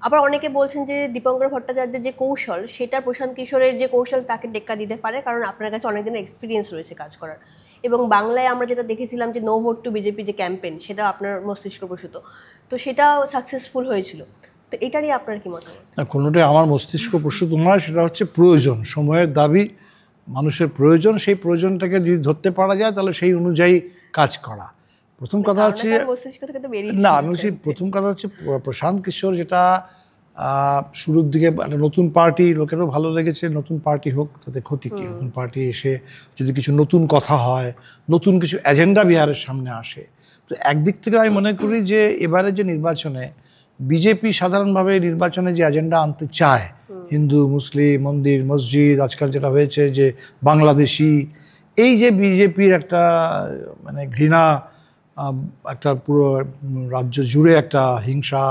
আবার অনেকে বলছেন যে দীপঙ্কর ভট্টাচার্যের যে কৌশল, সেটা প্রশান্ত কিশোরের যে কৌশল তাকে টেক্কা দিতে পারে, কারণ আপনার কাছে অনেকদিনের এক্সপিরিয়েন্স রয়েছে কাজ করার। এবং বাংলায় আমরা যেটা দেখেছিলাম যে নো ভোট টু বিজেপি যে ক্যাম্পেইন, সেটা আপনার মস্তিষ্ক প্রসূত, তো সেটাও সাকসেসফুল হয়েছিল। তো এটা নিয়ে আপনার কি মতামত? না, কোনোটাই আমার মস্তিষ্ক প্রসূত নয়, সেটা হচ্ছে প্রয়োজন, সময়ের দাবি, মানুষের প্রয়োজন। সেই প্রয়োজনটাকে যদি ধরতে পারা যায় তাহলে সেই অনুযায়ী কাজ করা। প্রথম কথা হচ্ছে না, আমি বলছি প্রথম কথা হচ্ছে প্রশান্ত কিশোর যেটা শুরুর দিকে একটা নতুন পার্টি, লোকেরও ভালো লেগেছে, নতুন পার্টি হোক, তাতে ক্ষতি কী? নতুন পার্টি এসে যদি কিছু নতুন কথা হয়, নতুন কিছু এজেন্ডা বিহারের সামনে আসে, তো একদিক থেকে আমি মনে করি যে এবারে যে নির্বাচনে বিজেপি সাধারণভাবে নির্বাচনে যে এজেন্ডা আনতে চায়, হিন্দু মুসলিম মন্দির মসজিদ, আজকাল যেটা হয়েছে যে বাংলাদেশি, এই যে বিজেপির একটা মানে ঘৃণা, একটা পুরো রাজ্য জুড়ে একটা হিংসা,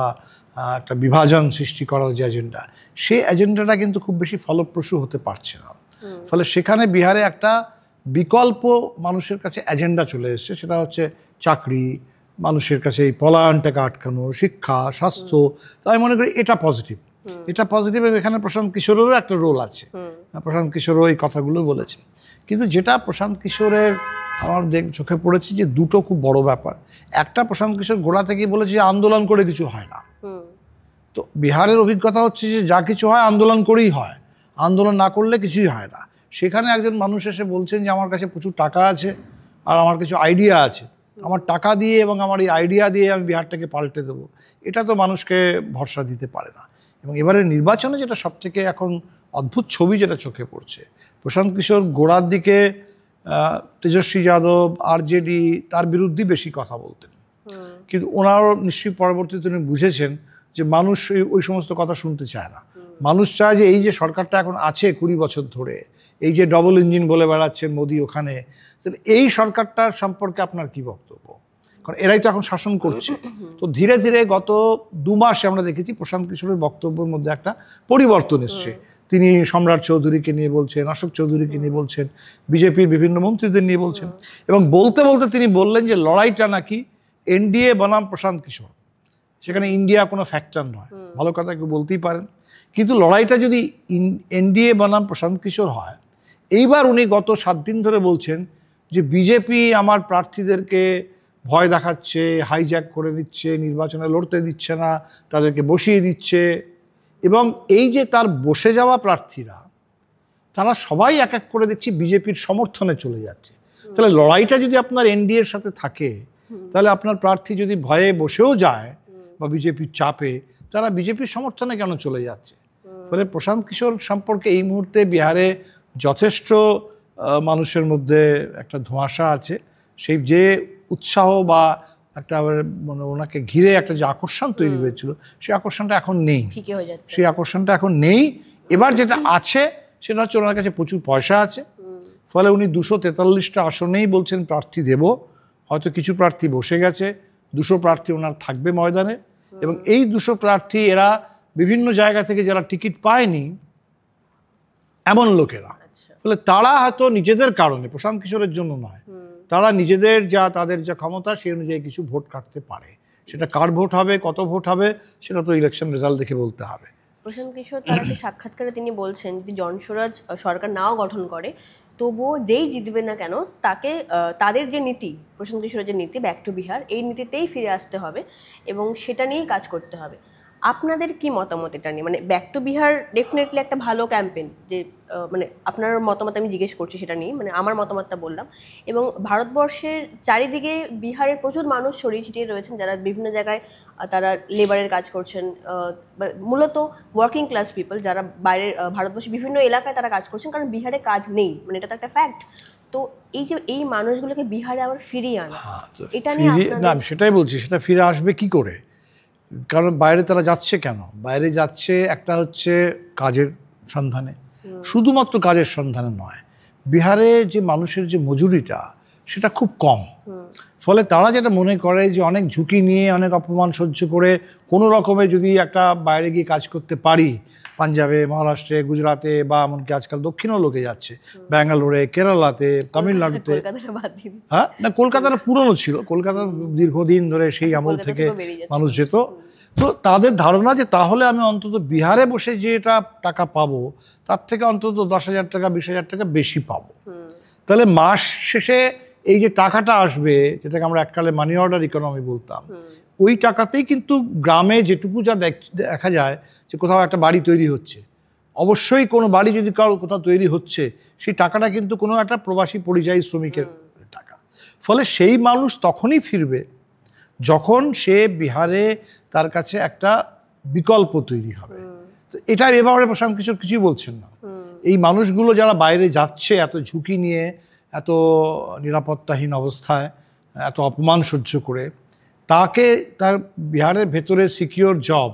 একটা বিভাজন সৃষ্টি করার যে এজেন্ডা, সেই এজেন্ডাটা কিন্তু খুব বেশি ফলপ্রসূ হতে পারছে না। ফলে সেখানে বিহারে একটা বিকল্প মানুষের কাছে এজেন্ডা চলে এসছে, সেটা হচ্ছে চাকরি, মানুষের কাছে এই পলায়নটাকে আটকানো, শিক্ষা, স্বাস্থ্য। তো আমি মনে করি এটা পজিটিভ, এটা পজিটিভ। এবং এখানে প্রশান্ত কিশোরেরও একটা রোল আছে, প্রশান্ত কিশোরও এই কথাগুলো বলেছে। কিন্তু যেটা প্রশান্ত কিশোরের আমার চোখে পড়েছে যে দুটো খুব বড় ব্যাপার। একটা, প্রশান্ত কিশোর গোড়া থেকেই বলেছে যে আন্দোলন করে কিছু হয় না। তো বিহারের অভিজ্ঞতা হচ্ছে যে যা কিছু হয় আন্দোলন করেই হয়, আন্দোলন না করলে কিছুই হয় না। সেখানে একজন মানুষ এসে বলছেন যে আমার কাছে প্রচুর টাকা আছে আর আমার কিছু আইডিয়া আছে, আমার টাকা দিয়ে এবং আমার এই আইডিয়া দিয়ে আমি বিহারটাকে পাল্টে দেবো, এটা তো মানুষকে ভরসা দিতে পারে না। এবং এবারের নির্বাচনে যেটা সবথেকে এখন অদ্ভুত ছবি যেটা চোখে পড়ছে, প্রশান্ত কিশোর গোড়ার দিকে তেজস্বী যাদব, আরজেডি তার বিরুদ্ধে বেশি কথা বলতেন, কিন্তু ওনারও নিশ্চয়ই পরবর্তীতে তিনি বুঝেছেন যে মানুষ ওই সমস্ত কথা শুনতে চায় না। মানুষ চায় যে এই যে সরকারটা এখন আছে 20 বছর ধরে, এই যে ডবল ইঞ্জিন বলে বেড়াচ্ছেন মোদি ওখানে, তাহলে এই সরকারটার সম্পর্কে আপনার কি বক্তব্য? কারণ এরাই তো এখন শাসন করছে। তো ধীরে ধীরে গত 2 মাসে আমরা দেখেছি প্রশান্ত কিশোরের বক্তব্যের মধ্যে একটা পরিবর্তন এসছে। তিনি সম্রাট চৌধুরীকে নিয়ে বলছেন, অশোক চৌধুরীকে নিয়ে বলছেন, বিজেপির বিভিন্ন মন্ত্রীদের নিয়ে বলছেন, এবং বলতে বলতে তিনি বললেন যে লড়াইটা নাকি এনডিএ বনাম প্রশান্ত কিশোর, সেখানে ইন্ডিয়া কোনো ফ্যাক্টর নয়। ভালো কথা কেউ বলতেই পারেন, কিন্তু লড়াইটা যদি এনডিএ বনাম প্রশান্ত কিশোর হয়, এইবার উনি গত 7 দিন ধরে বলছেন যে বিজেপি আমার প্রার্থীদেরকে ভয় দেখাচ্ছে, হাইজ্যাক করে দিচ্ছে, নির্বাচনে লড়তে দিচ্ছে না, তাদেরকে বসিয়ে দিচ্ছে। এবং এই যে তার বসে যাওয়া প্রার্থীরা, তারা সবাই এক এক করে দেখছি বিজেপির সমর্থনে চলে যাচ্ছে। তাহলে লড়াইটা যদি আপনার এনডিএর সাথে থাকে, তাহলে আপনার প্রার্থী যদি ভয়ে বসেও যায় বা বিজেপির চাপে, তারা বিজেপির সমর্থনে কেন চলে যাচ্ছে? ফলে প্রশান্ত কিশোর সম্পর্কে এই মুহূর্তে বিহারে যথেষ্ট মানুষের মধ্যে একটা ধোঁয়াশা আছে। সেই যে উৎসাহ বা একটা মানে ওনাকে ঘিরে একটা যে আকর্ষণ তৈরি হয়েছিল, সেই আকর্ষণটা এখন নেই, সেই আকর্ষণটা এখন নেই। এবার যেটা আছে সেটা হচ্ছে ওনার কাছে প্রচুর পয়সা আছে, ফলে উনি 243টা আসনেই বলছেন প্রার্থী দেব। হয়তো কিছু প্রার্থী বসে গেছে, 200 প্রার্থী ওনার থাকবে ময়দানে, এবং এই 200 প্রার্থী এরা বিভিন্ন জায়গা থেকে যারা টিকিট পায়নি এমন লোকেরা, ফলে তারা হয়তো নিজেদের কারণে, প্রশান্ত কিশোরের জন্য নয়, তারা নিজেদের যা তাদের যা ক্ষমতা সেই অনুযায়ী কিছু ভোট কাটতে পারে। সেটা কার ভোট হবে, কত ভোট হবে, সেটা তো ইলেকশন রেজাল্ট দেখে বলতে হবে। প্রশান্ত কিশোর তার একটা সাক্ষাৎকারে তিনি বলছেন যদি জনস্বরাজ সরকার নাও গঠন করে, তবুও যেই জিতবে না কেন তাকে তাদের যে নীতি, প্রশান্ত কিশোরের যে নীতি ব্যাক টু বিহার, এই নীতিতেই ফিরে আসতে হবে এবং সেটা নিয়েই কাজ করতে হবে। আপনাদের কি মতামত এটা নিয়ে? মানে ব্যাক টু বিহার ডেফিনেটলি একটা ভালো ক্যাম্পেইন, যে মানে আপনার মতামত আমি জিজ্ঞেস করছি সেটা নিয়ে, মানে আমার মতামতটা বললাম। এবং ভারতবর্ষের চারিদিকে বিহারের প্রচুর মানুষ ছড়িয়ে ছিটিয়ে রয়েছেন, যারা বিভিন্ন জায়গায় তারা লেবারের কাজ করছেন, মূলত ওয়ার্কিং ক্লাস পিপল, যারা বাইরের ভারতবর্ষের বিভিন্ন এলাকায় তারা কাজ করছেন, কারণ বিহারে কাজ নেই, মানে এটা তো একটা ফ্যাক্ট। তো এই যে এই মানুষগুলোকে বিহারে আবার ফিরিয়ে আনা, এটা নিয়ে না, আমি সেটাই বলছি, সেটা ফিরে আসবে কি করে? কারণ বাইরে তারা যাচ্ছে কেন? বাইরে যাচ্ছে একটা হচ্ছে কাজের সন্ধানে, শুধুমাত্র কাজের সন্ধানে নয়, বিহারে যে মানুষের যে মজুরিটা সেটা খুব কম। ফলে তারা যেটা মনে করে যে অনেক ঝুঁকি নিয়ে, অনেক অপমান সহ্য করে কোনো রকমে যদি একটা বাইরে গিয়ে কাজ করতে পারি, পাঞ্জাবে, মহারাষ্ট্রে, গুজরাটে, বা এমনকি আজকাল দক্ষিণেও লোকে যাচ্ছে, ব্যাঙ্গালোরে, কেরালাতে, তামিলনাড়ুতে। হ্যাঁ, না, কলকাতাটা পুরনো ছিল, কলকাতা দীর্ঘদিন ধরে সেই আমল থেকে মানুষ যেত। তো তাদের ধারণা যে তাহলে আমি অন্তত বিহারে বসে যে এটা টাকা পাবো তার থেকে অন্তত 10,000 টাকা 20,000 টাকা বেশি পাবো। তাহলে মাস শেষে এই যে টাকাটা আসবে, যেটাকে আমরা এককালে মানি অর্ডার ইকোনমি বলতাম, ওই টাকাতেই কিন্তু গ্রামে যেটুকু যা দেখা যায় যে কোথাও একটা বাড়ি তৈরি হচ্ছে, অবশ্যই কোনো বাড়ি যদি কারো কোথাও তৈরি হচ্ছে সেই টাকাটা কিন্তু কোনো একটা প্রবাসী পরিযায়ী শ্রমিকের টাকা। ফলে সেই মানুষ তখনই ফিরবে যখন সে বিহারে তার কাছে একটা বিকল্প তৈরি হবে। তো এটা এভাবে প্রশান্ত কিশোর কিছুই বলছেন না। এই মানুষগুলো যারা বাইরে যাচ্ছে এত ঝুঁকি নিয়ে, এত নিরাপত্তাহীন অবস্থায়, এত অপমান সহ্য করে, তাকে তার বিহারের ভেতরে সিকিওর জব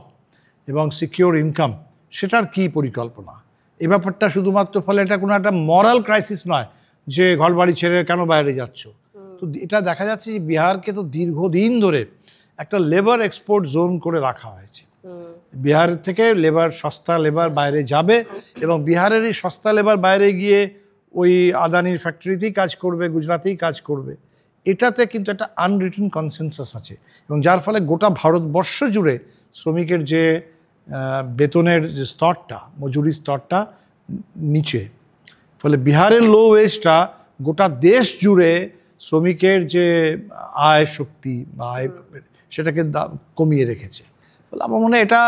এবং সিকিওর ইনকাম সেটার কি পরিকল্পনা, এই ব্যাপারটা শুধুমাত্র, ফলে এটা কোনো একটা মরাল ক্রাইসিস নয় যে ঘর বাড়ি ছেড়ে কেন বাইরে যাচ্ছ। তো এটা দেখা যাচ্ছে যে বিহারকে তো দীর্ঘদিন ধরে একটা লেবার এক্সপোর্ট জোন করে রাখা হয়েছে। বিহার থেকে সস্তা লেবার বাইরে যাবে এবং বিহারের এই সস্তা লেবার বাইরে গিয়ে ওই আদানির ফ্যাক্টরিতেই কাজ করবে, গুজরাতেই কাজ করবে। এটাতে কিন্তু একটা আনরিটেন কনসেনসাস আছে এবং যার ফলে গোটা ভারতবর্ষ জুড়ে শ্রমিকের যে বেতনের যে স্তরটা, মজুরি স্তরটা নিচে, ফলে বিহারের লো ওয়েজটা গোটা দেশ জুড়ে শ্রমিকের যে আয় শক্তি বা আয় সেটাকে কমিয়ে রেখেছে। বলে আমার মনে হয় এটা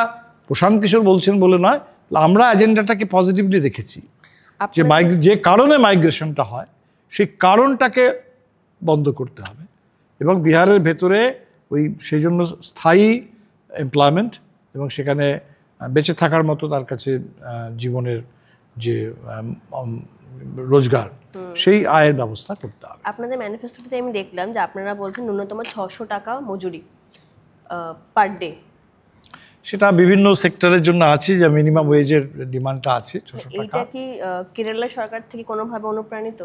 প্রশান্ত কিশোর বলছেন বলে নয়, আমরা এজেন্ডাটাকে পজিটিভলি রেখেছি যে যে কারণে মাইগ্রেশনটা হয় সেই কারণটাকে বন্ধ করতে হবে এবং বিহারের ভেতরে সেই জন্য স্থায়ী এমপ্লয়মেন্ট এবং সেখানে বেঁচে থাকার মতো তার কাছে জীবনের যে রোজগার, সেই আয়ের ব্যবস্থা করতে হবে। আপনাদের ম্যানিফেস্টোতে আমি দেখলাম যে আপনারা বলছেন ন্যূনতম 600 টাকা মজুরি পার ডে। সেটা বিভিন্ন সেক্টরের জন্য আছে, যে মিনিমাম ওয়েজের ডিমান্ডটা আছে 600 টাকা। এটা কি কেরালা সরকার থেকে কোনোভাবে অনুপ্রাণিত?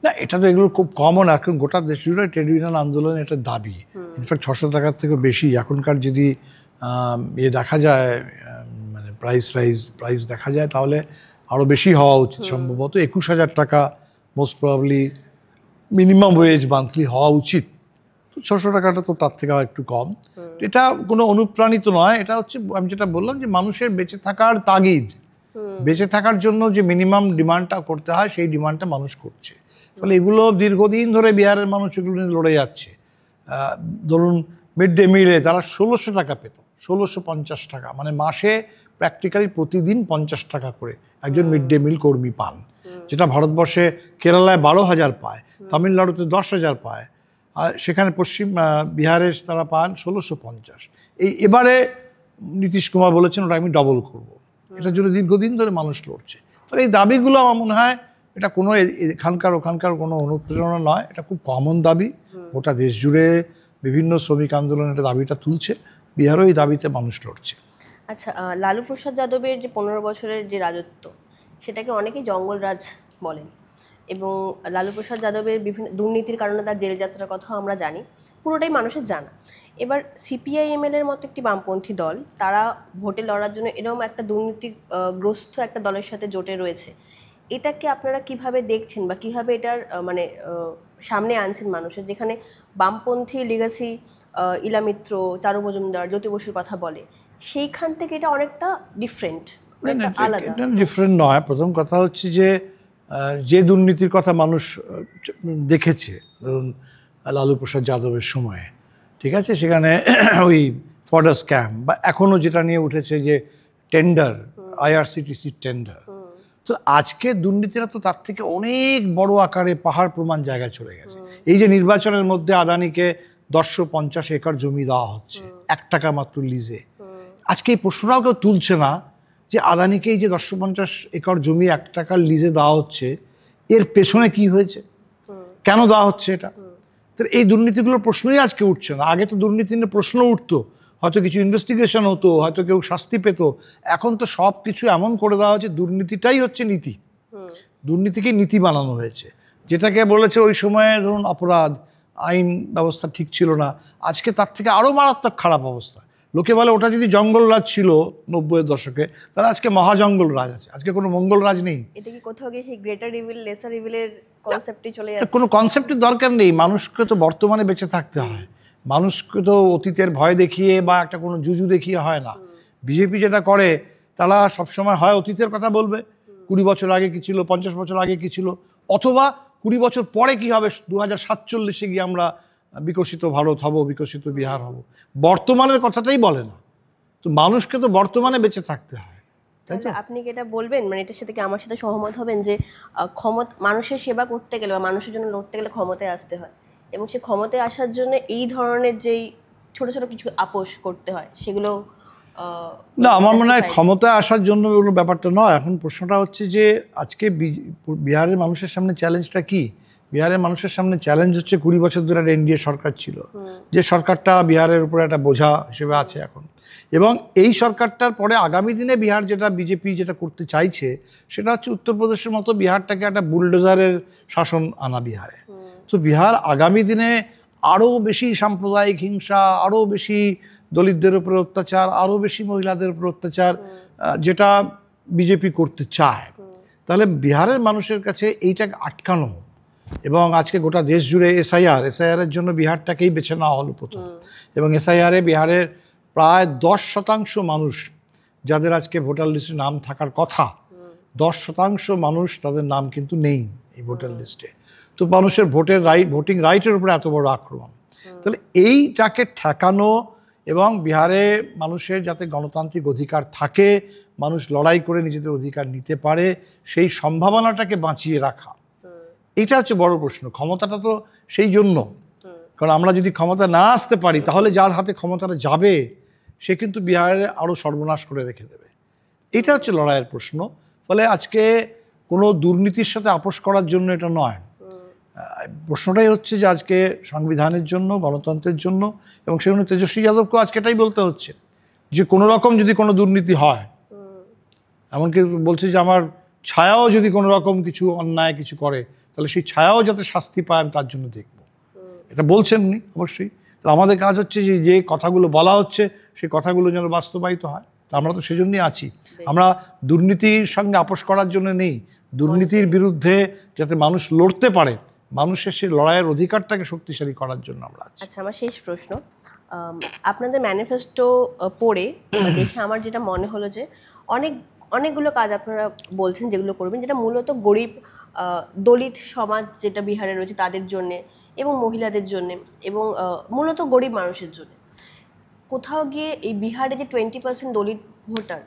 না, এটা তো এগুলো খুব কমন, এখন গোটা দেশ জুড়ে ট্রেড ইউনিয়ন আন্দোলন এটা দাবি। ইনফ্যাক্ট 600 টাকার থেকে বেশি এখনকার যদি দেখা যায়, মানে প্রাইস দেখা যায়, তাহলে আরও বেশি হওয়া উচিত, সম্ভবত 21,000 টাকা most probably minimum wedge monthly হওয়া উচিত। তো 600 টাকাটা তো তার থেকে একটু কম। এটা কোনো অনুপ্রাণিত নয়, এটা হচ্ছে আমি যেটা বললাম যে মানুষের বেঁচে থাকার তাগিদ, বেঁচে থাকার জন্য যে মিনিমাম ডিমান্ডটা করতে হয় সেই ডিমান্ডটা মানুষ করছে। ফলে এগুলো দীর্ঘদিন ধরে বিহারের মানুষ এগুলো নিয়ে লড়ে যাচ্ছে। ধরুন মিড ডে মিলে তারা 1,600 টাকা পেত, 1,650 টাকা, মানে মাসে প্র্যাকটিক্যালি প্রতিদিন 50 টাকা করে একজন মিড ডে মিল কর্মী পান, যেটা ভারতবর্ষে কেরালায় 12,000 পায়, তামিলনাড়ুতে 10,000 পায়, আর সেখানে বিহারে তারা পান 1,650। এবারে নীতিশ কুমার বলেছেন ওটা আমি ডবল করব। এটার জন্য দীর্ঘদিন ধরে মানুষ লড়ছে। ফলে এই দাবিগুলো আমার মনে হয় এটা কোনো ওখানকার কোনো অনুপ্রেরণা নয়, এটা খুব কমন দাবি, গোটা দেশ জুড়ে বিভিন্ন শ্রমিক আন্দোলন এটা দাবিটা তুলছে, বিহারও এই দাবিতে মানুষ লড়ছে। আচ্ছা, লালু প্রসাদ যাদবের যে 15 বছরের যে রাজত্ব, সেটাকে অনেকেই জঙ্গলরাজ বলেন এবং লালু প্রসাদ যাদবের বিভিন্ন দুর্নীতির কারণে তার জেল যাত্রার কথাও আমরা জানি, পুরোটাই মানুষের জানা। এবার সিপিআইএমএল-এর মতো একটি বামপন্থী দল, তারা ভোটে লড়ার জন্য এরকম একটা দুর্নীতিগ্রস্ত একটা দলের সাথে জোটে রয়েছে। এটাকে আপনারা কিভাবে দেখছেন বা কিভাবে এটার সামনে আনছেন মানুষের, যেখানে বামপন্থী লিগাসি ইলা মিত্র, চারু মজুমদার, জ্যোতি বসুর কথা বলে, সেইখান থেকে এটা অনেকটা ডিফারেন্ট, আলাদা? এটা ডিফারেন্ট নয়। প্রথম কথা হচ্ছে যে দুর্নীতির কথা মানুষ দেখেছে, ধরুন লালু প্রসাদ যাদবের সময়ে, ঠিক আছে, সেখানে ওই ফডার স্ক্যাম বা এখনও যেটা নিয়ে উঠেছে যে টেন্ডার, আইআরসিটিসি টেন্ডার, তো আজকে দুর্নীতিটা তো তার থেকে অনেক বড় আকারে পাহাড় প্রমাণ জায়গায় চলে গেছে। এই যে নির্বাচনের মধ্যে আদানিকে 150 একর জমি দেওয়া হচ্ছে 1 টাকা মাত্র লিজে, আজকে এই প্রশ্নটাও কেউ তুলছে না যে আদানিকে এই যে 150 একর জমি 1 টাকার লিজে দেওয়া হচ্ছে, এর পেছনে কি হয়েছে, কেন দেওয়া হচ্ছে এটা। তো এই দুর্নীতিগুলোর প্রশ্নই আজকে উঠছে না। আগে তো দুর্নীতি নিয়ে প্রশ্ন উঠতো, হয়তো কিছু ইনভেস্টিগেশন হতো, হয়তো কেউ শাস্তি পেত। এখন তো সব কিছু এমন করে দেওয়া হচ্ছে, দুর্নীতিটাই হচ্ছে নীতি, দুর্নীতিকে নীতি বানানো হয়েছে। যেটাকে বলেছে ওই সময়ে ধরুন অপরাধ, আইন ব্যবস্থা ঠিক ছিল না, আজকে তার থেকে আরও মারাত্মক খারাপ অবস্থা। লোকে বলে ওটা যদি জঙ্গলরাজ ছিল 90-এর দশকে, তাহলে আজকে মহাজঙ্গল রাজ আছে, আজকে কোনো মঙ্গলরাজ নেই। এটা কি কোথাও গিয়ে সেই গ্রেটার ইভিল লেসার ইভিলের কনসেপ্টই চলে যাচ্ছে? কোনো কনসেপ্টের দরকার নেই, মানুষকে তো বর্তমানে বেঁচে থাকতে হয়। মানুষকে তো অতীতের ভয় দেখিয়ে বা একটা কোনো জুজু দেখিয়ে হয় না। বিজেপি যেটা করে তারা সবসময় হয় অতীতের কথা বলবে, 20 বছর আগে কী ছিল, 50 বছর আগে কী ছিল, অথবা 20 বছর পরে কি হবে, 2047 গিয়ে আমরা বিকশিত ভারত হব, বিকশিত বিহার হব। বর্তমানের কথাটাই বলে না। তো মানুষকে তো বর্তমানে বেঁচে থাকতে হয়, তাই তো? আপনি কি এটা বলবেন, মানে এটার সাথে কি আমার সাথে সহমত হবেন যে ক্ষমতা, মানুষের সেবা করতে গেলে বা মানুষের জন্য লড়তে গেলে ক্ষমতায় আসতে হয়, এবং সে ক্ষমতায় আসার জন্য এই ধরনের যেই ছোট ছোট কিছু আপোষ করতে হয় সেগুলো না, আমার মনে হয় ক্ষমতায় আসার জন্য ওগুলো ব্যাপারটা নয়। এখন প্রশ্নটা হচ্ছে যে আজকে বিহারের মানুষের সামনে চ্যালেঞ্জটা কি? বিহারের মানুষের সামনে চ্যালেঞ্জ হচ্ছে 20 বছর ধরে একটা এনডিএ সরকার ছিল, যে সরকারটা বিহারের উপরে একটা বোঝা হিসেবে আছে এখন। এবং এই সরকারটার পরে আগামী দিনে বিহার যেটা বিজেপি যেটা করতে চাইছে সেটা হচ্ছে উত্তরপ্রদেশের মতো বিহারটাকে একটা বুলডোজারের শাসন আনা বিহারে। তো বিহার আগামী দিনে আরও বেশি সাম্প্রদায়িক হিংসা, আরও বেশি দলিতদের উপরে অত্যাচার, আরও বেশি মহিলাদের উপর অত্যাচার, যেটা বিজেপি করতে চায়। তাহলে বিহারের মানুষের কাছে এইটাকে আটকানো, এবং আজকে গোটা দেশ জুড়ে এসআইআরের জন্য বিহারটাকেই বেছে নেওয়া হলো প্রথম। এবং এসআইআরে বিহারের প্রায় 10% মানুষ, যাদের আজকে ভোটার লিস্টে নাম থাকার কথা, 10% মানুষ তাদের নাম কিন্তু নেই এই ভোটার লিস্টে। তো মানুষের ভোটিং রাইটের উপরে এত বড় আক্রমণ। তাহলে এইটাকে ঠেকানো এবং বিহারে মানুষের যাতে গণতান্ত্রিক অধিকার থাকে, মানুষ লড়াই করে নিজেদের অধিকার নিতে পারে, সেই সম্ভাবনাটাকে বাঁচিয়ে রাখা, এটা হচ্ছে বড় প্রশ্ন। ক্ষমতাটা তো সেই জন্য, কারণ আমরা যদি ক্ষমতা না আসতে পারি তাহলে যার হাতে ক্ষমতাটা যাবে সে কিন্তু বিহারে আরও সর্বনাশ করে রেখে দেবে। এটা হচ্ছে লড়াইয়ের প্রশ্ন। ফলে আজকে কোনো দুর্নীতির সাথে আপোষ করার জন্য এটা নয়। প্রশ্নটাই হচ্ছে যে আজকে সংবিধানের জন্য, গণতন্ত্রের জন্য, এবং সেজন্য তেজস্বী যাদবকেও আজকে এটাই বলতে হচ্ছে যে কোনো রকম যদি কোনো দুর্নীতি হয়, এমনকি বলছে যে আমার ছায়াও যদি কোনো রকম কিছু অন্যায় কিছু করে তাহলে সেই ছায়াও যাতে শাস্তি পায় আমি তার জন্য দেখব, এটা বলছেন উনি অবশ্যই। তো আমাদের কাজ হচ্ছে যে কথাগুলো বলা হচ্ছে সেই কথাগুলো যেন বাস্তবায়িত হয়। তো আমরা তো সেজন্যই আছি। আমরা দুর্নীতির সঙ্গে আপোষ করার জন্য নেই, দুর্নীতির বিরুদ্ধে যাতে মানুষ লড়তে পারে, মানুষের সেই লড়াইয়ের অধিকারটাকে শক্তিশালী করার জন্য আমরা আছি। আচ্ছা, আমার শেষ প্রশ্ন, আপনাদের ম্যানিফেস্টো পড়ে দেখে আমার যেটা মনে হলো যে অনেকগুলো কাজ আপনারা বলছেন যেগুলো করবেন, যেটা মূলত গরিব দলিত সমাজ যেটা বিহারে রয়েছে তাদের জন্যে, এবং মহিলাদের জন্যে, এবং মূলত গরিব মানুষের জন্য। কোথাও গিয়ে এই বিহারে যে 20% দলিত ভোটার,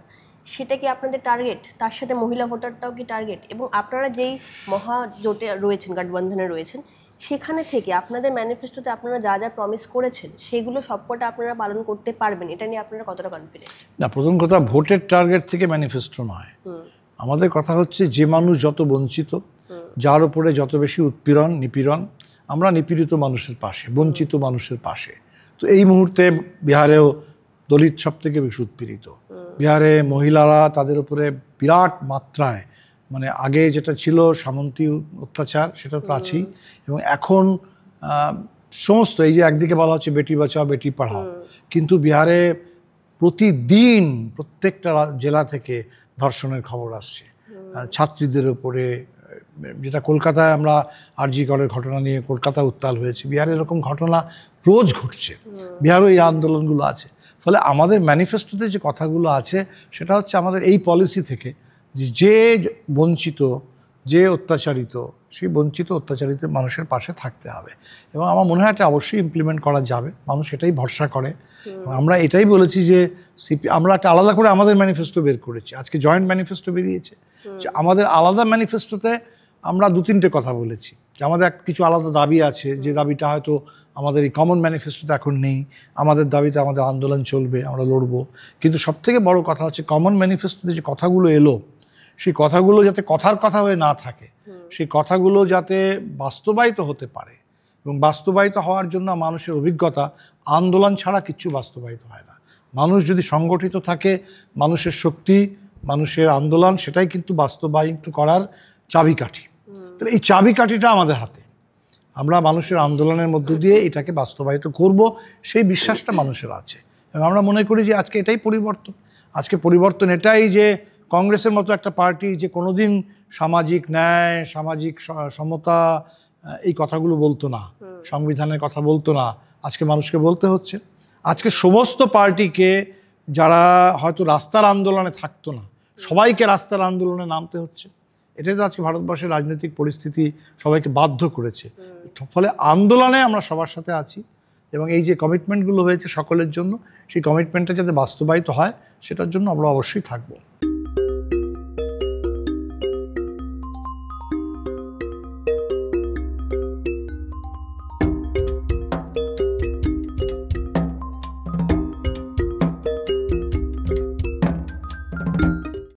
সেটা কি আপনাদের টার্গেট? তার সাথে মহিলা ভোটারটাও কি টার্গেট? এবং আপনারা যেই মহাজোটে রয়েছেন, গঠবন্ধনে রয়েছেন, সেখানে থেকে আপনাদের ম্যানিফেস্টোতে আপনারা যা যা প্রমিস করেছেন সেগুলো সবকটা আপনারা পালন করতে পারবেন, এটা নিয়ে আপনারা কতটা কনফিডেন্ট? না, প্রথম কথা ভোটের টার্গেট থেকে ম্যানিফেস্টো নয়। আমাদের কথা হচ্ছে যে মানুষ যত বঞ্চিত, যার উপরে যত বেশি উৎপীড়ন নিপীড়ন, আমরা নিপীড়িত মানুষের পাশে, বঞ্চিত মানুষের পাশে। তো এই মুহূর্তে বিহারেও দলিত সব থেকে বেশি উৎপীড়িত। বিহারে মহিলারা, তাদের উপরে বিরাট মাত্রায়, মানে আগে যেটা ছিল সামন্তী অত্যাচার সেটা তো আছেই, এবং এখন সমস্ত এই যে একদিকে বলা হচ্ছে বেটি বাঁচাও বেটি পড়াও, কিন্তু বিহারে প্রতিদিন প্রত্যেকটা জেলা থেকে ধর্ষণের খবর আসছে ছাত্রীদের উপরে। যেটা কলকাতায় আমরা আরজি করের ঘটনা নিয়ে কলকাতা উত্তাল হয়েছে, বিহারে এরকম ঘটনা রোজ ঘটছে, বিহারও এই আন্দোলনগুলো আছে। ফলে আমাদের ম্যানিফেস্টোতে যে কথাগুলো আছে সেটা হচ্ছে আমাদের এই পলিসি থেকে যে বঞ্চিত, যে অত্যাচারিত, সেই বঞ্চিত অত্যাচারিত মানুষের পাশে থাকতে হবে। এবং আমার মনে হয় এটা অবশ্যই ইমপ্লিমেন্ট করা যাবে, মানুষ এটাই ভরসা করে। আমরা এটাই বলেছি যে আমরা একটা আলাদা করে আমাদের ম্যানিফেস্টো বের করেছি, আজকে জয়েন্ট ম্যানিফেস্টো বেরিয়েছে। আমাদের আলাদা ম্যানিফেস্টোতে আমরা 2-3টে কথা বলেছি যে আমাদের কিছু আলাদা দাবি আছে, যে দাবিটা হয়তো আমাদের এই কমন ম্যানিফেস্টোতে এখন নেই। আমাদের দাবিতে আমাদের আন্দোলন চলবে, আমরা লড়বো। কিন্তু সবথেকে বড় কথা হচ্ছে কমন ম্যানিফেস্টোতে যে কথাগুলো এলো, সেই কথাগুলো যাতে কথার কথা হয়ে না থাকে, সেই কথাগুলো যাতে বাস্তবায়িত হতে পারে। এবং বাস্তবায়িত হওয়ার জন্য মানুষের অভিজ্ঞতা, আন্দোলন ছাড়া কিচ্ছু বাস্তবায়িত হয় না। মানুষ যদি সংগঠিত থাকে, মানুষের শক্তি, মানুষের আন্দোলন, সেটাই কিন্তু বাস্তবায়িত করার চাবিকাঠি। তাহলে এই চাবিকাঠিটা আমাদের হাতে, আমরা মানুষের আন্দোলনের মধ্য দিয়ে এটাকে বাস্তবায়িত করব, সেই বিশ্বাসটা মানুষের আছে। এবং আমরা মনে করি যে আজকে এটাই পরিবর্তন। আজকে পরিবর্তন এটাই যে কংগ্রেসের মতো একটা পার্টি যে কোনোদিন সামাজিক ন্যায়, সামাজিক সমতা এই কথাগুলো বলতো না, সংবিধানের কথা বলতো না, আজকে মানুষকে বলতে হচ্ছে। আজকে সমস্ত পার্টিকে, যারা হয়তো রাস্তার আন্দোলনে থাকতো না, সবাইকে রাস্তার আন্দোলনে নামতে হচ্ছে। এটাই তো আজকে ভারতবর্ষের রাজনৈতিক পরিস্থিতি সবাইকে বাধ্য করেছে। ফলে আন্দোলনে আমরা সবার সাথে আছি, এবং এই যে কমিটমেন্টগুলো হয়েছে সকলের জন্য, সেই কমিটমেন্টটা যাতে বাস্তবায়িত হয় সেটার জন্য আমরা অবশ্যই থাকবো।